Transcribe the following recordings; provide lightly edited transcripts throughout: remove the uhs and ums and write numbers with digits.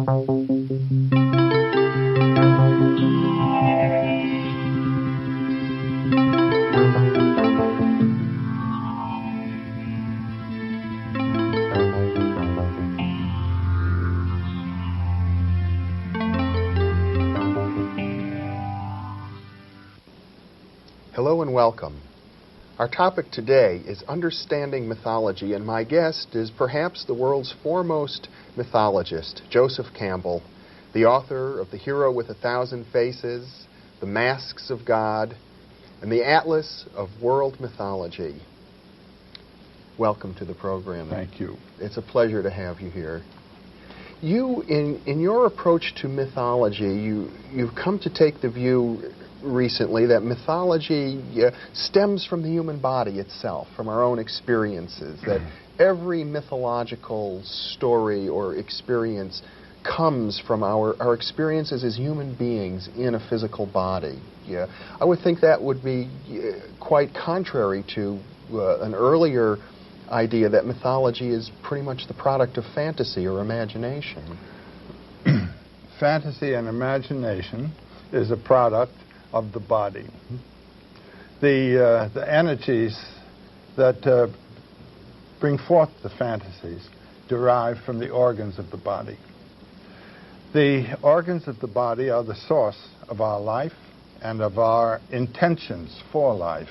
Hello and welcome. Our topic today is understanding mythology, and my guest is perhaps the world's foremost mythologist, Joseph Campbell, the author of The Hero with a Thousand Faces, The Masks of God, and the Atlas of World Mythology. Welcome to the program. Thank you. It's a pleasure to have you here. You, in your approach to mythology, you've come to take the view recently that mythology stems from the human body itself, from our own experiences, that every mythological story or experience comes from our experiences as human beings in a physical body. Yeah, I would think that would be quite contrary to an earlier idea that mythology is pretty much the product of fantasy or imagination. Fantasy and imagination is a product of the body. The energies that bring forth the fantasies derive from the organs of the body. The organs of the body are the source of our life and of our intentions for life,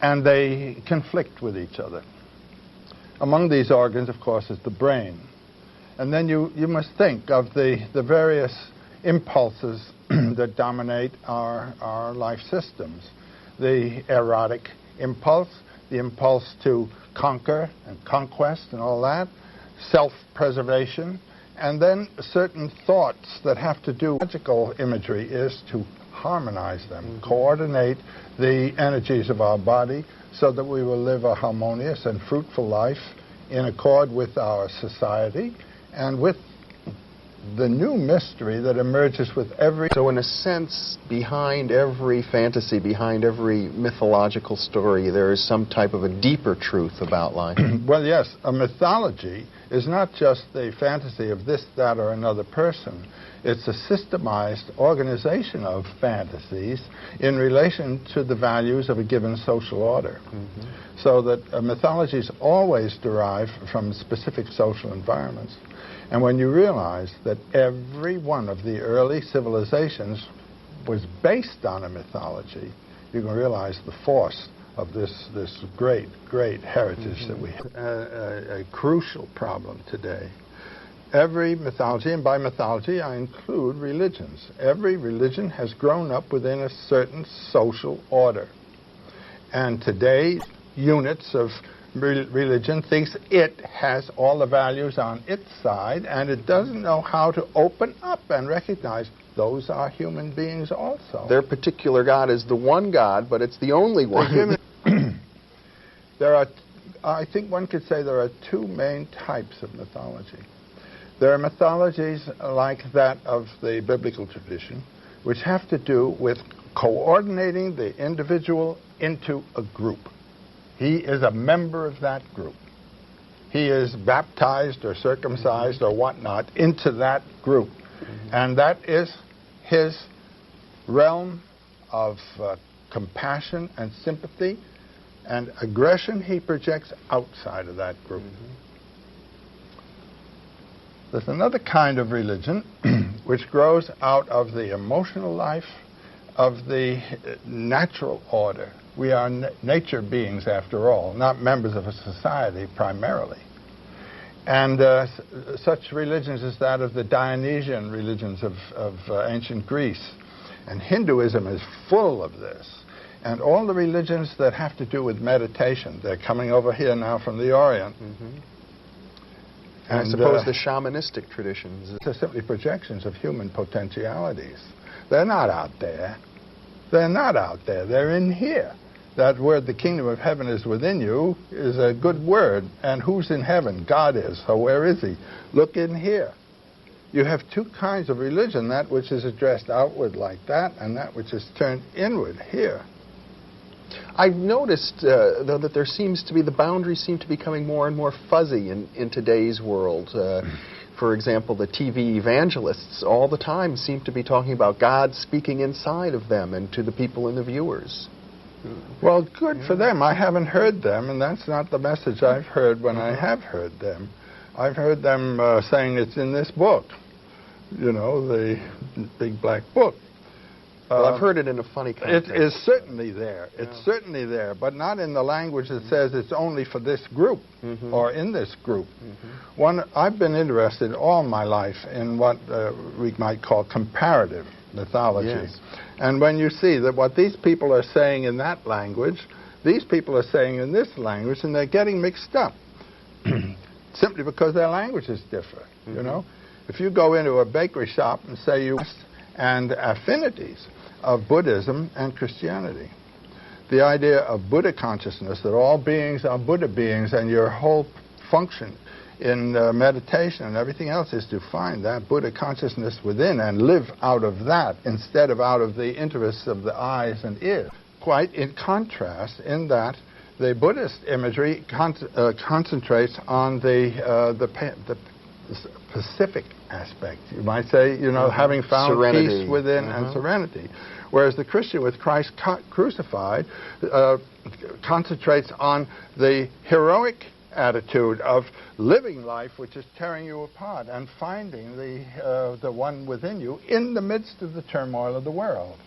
and they conflict with each other. Among these organs, of course, is the brain. And then you must think of the various impulses that dominate our life systems. The erotic impulse, the impulse to conquer and conquest and all that, self-preservation, and then certain thoughts that have to do with magical imagery is to harmonize them, coordinate the energies of our body so that we will live a harmonious and fruitful life in accord with our society and with the new mystery that emerges with every... So in a sense, behind every fantasy, behind every mythological story, there is some type of a deeper truth about life. Well, yes, a mythology is not just the fantasy of this, that, or another person. It's a systemized organization of fantasies in relation to the values of a given social order. So that mythologies always derive from specific social environments. And when you realize that every one of the early civilizations was based on a mythology, you can realize the force of this great, great heritage that we have. A crucial problem today. Every mythology, and by mythology I include religions, every religion has grown up within a certain social order. And today, units of religion thinks it has all the values on its side, and it doesn't know how to open up and recognize those are human beings also. Their particular God is the one God, but it's the only one. I think one could say there are two main types of mythology. There are mythologies like that of the biblical tradition, which have to do with coordinating the individual into a group. He is a member of that group. He is baptized or circumcised or whatnot into that group. And that is his realm of compassion and sympathy and aggression he projects outside of that group. There's another kind of religion which grows out of the emotional life of the natural order. We are nature beings, after all, not members of a society primarily. And such religions as that of the Dionysian religions of ancient Greece. And Hinduism is full of this. And all the religions that have to do with meditation, they're coming over here now from the Orient. And I suppose the shamanistic traditions. They're simply projections of human potentialities. They're not out there. They're not out there. They're in here. That word, the kingdom of heaven is within you, is a good word. And who's in heaven? God is. So where is he? Look in here. You have two kinds of religion, that which is addressed outward like that, and that which is turned inward here. I've noticed, though, that there seems to be, the boundaries seem to be becoming more and more fuzzy in today's world. for example, the TV evangelists all the time seem to be talking about God speaking inside of them and to the people and the viewers. Well, good for them. I haven't heard them, and that's not the message I've heard when I have heard them. I've heard them saying it's in this book, you know, the big black book. Well, I've heard it in a funny context. It is certainly there. It's certainly there, but not in the language that says it's only for this group or in this group. I've been interested all my life in what we might call comparative mythology. Yes. And when you see that what these people are saying in that language, these people are saying in this language, and they're getting mixed up simply because their languages differ, you know? If you go into a bakery shop and say you and affinities of Buddhism and Christianity. The idea of Buddha consciousness, that all beings are Buddha beings, and your whole function in meditation and everything else is to find that Buddha consciousness within and live out of that instead of out of the interests of the eyes and ears. Quite in contrast in that the Buddhist imagery concentrates on the pacific aspect. You might say, you know, having found serenity. Peace within and serenity. Whereas the Christian with Christ crucified concentrates on the heroic attitude of living life which is tearing you apart and finding the one within you in the midst of the turmoil of the world.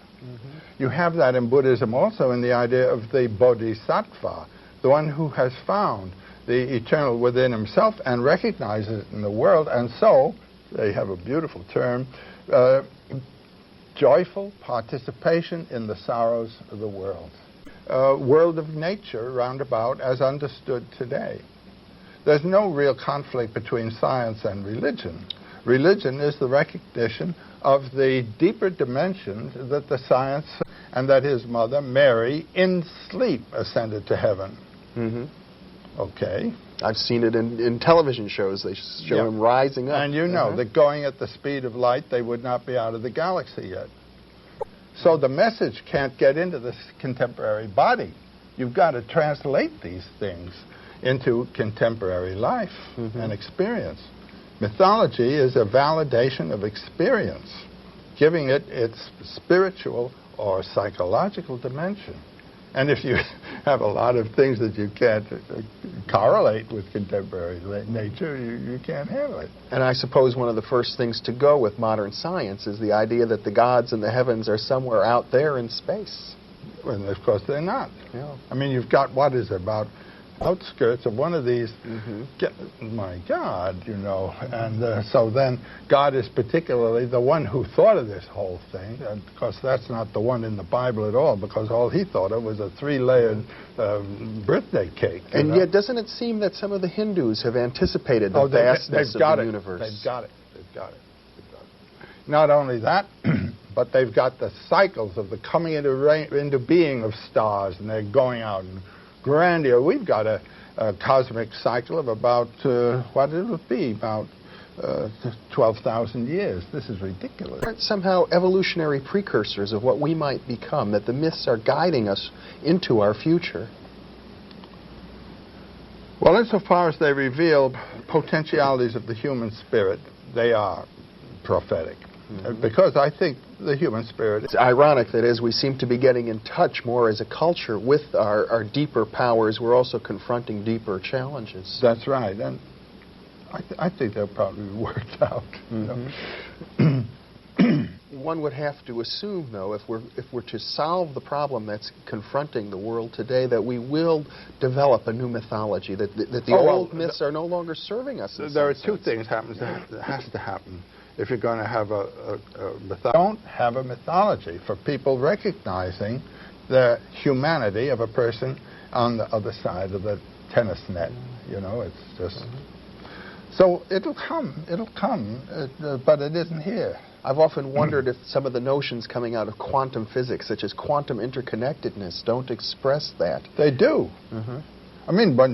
You have that in Buddhism also in the idea of the bodhisattva, the one who has found the eternal within himself and recognizes it in the world, and so, they have a beautiful term, joyful participation in the sorrows of the world. World of nature roundabout as understood today. There's no real conflict between science and religion. Religion is the recognition of the deeper dimensions that the science and that his mother, Mary, in sleep ascended to heaven. Okay. I've seen it in television shows. They show him rising up. And you know that going at the speed of light, they would not be out of the galaxy yet. So the message can't get into this contemporary body. You've got to translate these things into contemporary life and experience. Mythology is a validation of experience, giving it its spiritual or psychological dimension. And if you have a lot of things that you can't correlate with contemporary nature, you can't handle it. And I suppose one of the first things to go with modern science is the idea that the gods in the heavens are somewhere out there in space. Well, of course they're not. I mean, you've got, what is it, about outskirts of one of these, my God, you know, and so then God is particularly the one who thought of this whole thing, and of course that's not the one in the Bible at all, because all he thought of was a 3-layered birthday cake. And yet, doesn't it seem that some of the Hindus have anticipated the vastness of the universe? They've got it. Not only that, but they've got the cycles of the coming into being of stars, and they're going out and grandeur. We've got a cosmic cycle of about, what it would be, about 12,000 years. This is ridiculous. Aren't somehow evolutionary precursors of what we might become, that the myths are guiding us into our future? Well, insofar as they reveal potentialities of the human spirit, they are prophetic. Because I think the human spirit... It's ironic that as we seem to be getting in touch more as a culture with our deeper powers, we're also confronting deeper challenges. That's right, and I think they'll probably be worked out. One would have to assume, though, if we're to solve the problem that's confronting the world today, that we will develop a new mythology, that the old myths are no longer serving us. There are two things that has to happen. If you're going to have a mythology, don't have a mythology for people recognizing the humanity of a person on the other side of the tennis net. You know, it's just... So it'll come, but it isn't here. I've often wondered if some of the notions coming out of quantum physics, such as quantum interconnectedness, don't express that. They do. I mean, but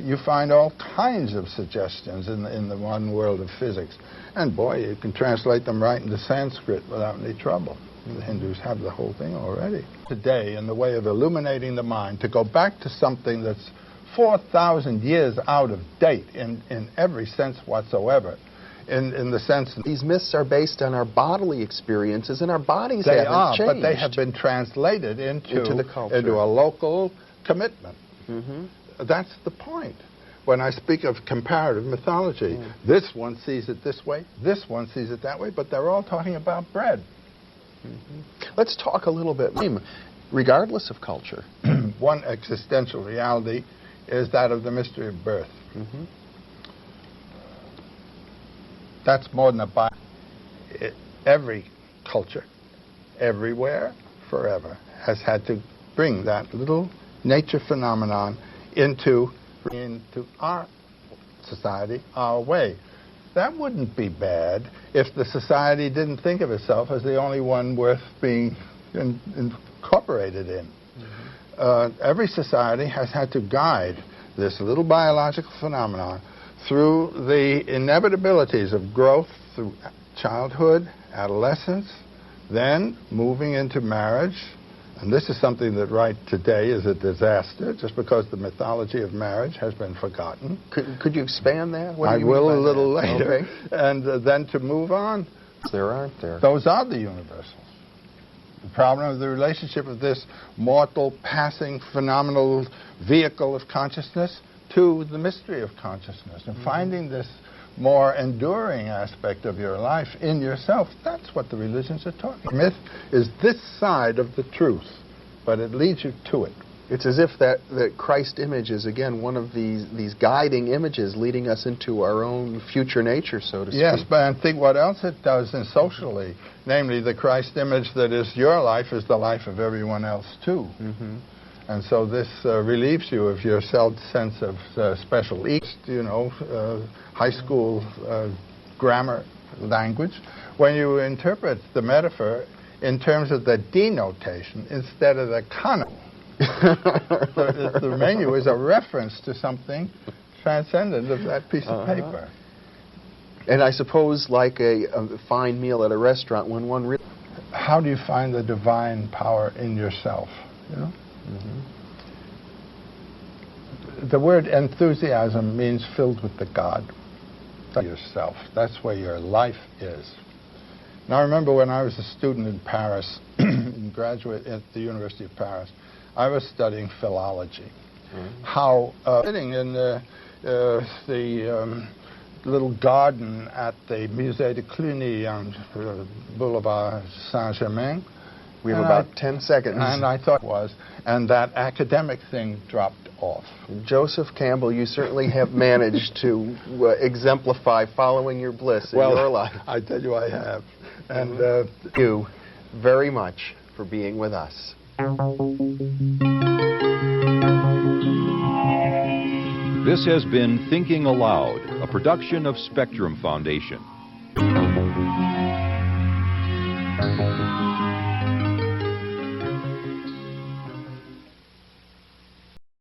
you find all kinds of suggestions in the one world of physics. And boy, you can translate them right into Sanskrit without any trouble. The Hindus have the whole thing already. Today, in the way of illuminating the mind, to go back to something that's 4,000 years out of date in every sense whatsoever. In the sense that these myths are based on our bodily experiences, and our bodies they haven't are, changed. but they have been translated into the culture, into a local commitment. Mm-hmm. That's the point. When I speak of comparative mythology, this one sees it this way, this one sees it that way, but they're all talking about bread. Mm-hmm. Let's talk a little bit, regardless of culture. One existential reality is that of the mystery of birth. Mm-hmm. That's more than a Bible. Every culture, everywhere, forever, has had to bring that little nature phenomenon into our society, our way. That wouldn't be bad if the society didn't think of itself as the only one worth being incorporated in. Mm-hmm. Every society has had to guide this little biological phenomenon through the inevitabilities of growth through childhood, adolescence, then moving into marriage. And this is something that right today is a disaster, just because the mythology of marriage has been forgotten. Could you expand that? I will a little later. Okay. And then to move on. There aren't there. Those are the universals. The problem of the relationship of this mortal, passing, phenomenal vehicle of consciousness to the mystery of consciousness. And finding this more enduring aspect of your life in yourself, that's what the religions are talking about. Myth is this side of the truth, but it leads you to it. It's as if that Christ image is, again, one of these guiding images leading us into our own future nature, so to speak. Yes, but I think what else it does in socially, namely the Christ image that is your life is the life of everyone else, too. Mm-hmm. And so this relieves you of your sense of special interest, high school grammar language, when you interpret the metaphor in terms of the denotation instead of the connotation. The menu is a reference to something transcendent of that piece of paper. And I suppose like a fine meal at a restaurant, when one really... How do you find the divine power in yourself, Mm-hmm. The word enthusiasm means filled with the God. That's yourself. That's where your life is. Now, I remember when I was a student in Paris, graduate at the University of Paris, I was studying philology. Mm-hmm. How sitting in the little garden at the Musée de Cluny on Boulevard Saint-Germain. We have about 10 seconds. And I thought it was. And that academic thing dropped off. Joseph Campbell, you certainly have managed to exemplify following your bliss in your life. I tell you I have. And thank you very much for being with us. This has been Thinking Aloud, a production of Spectrum Foundation.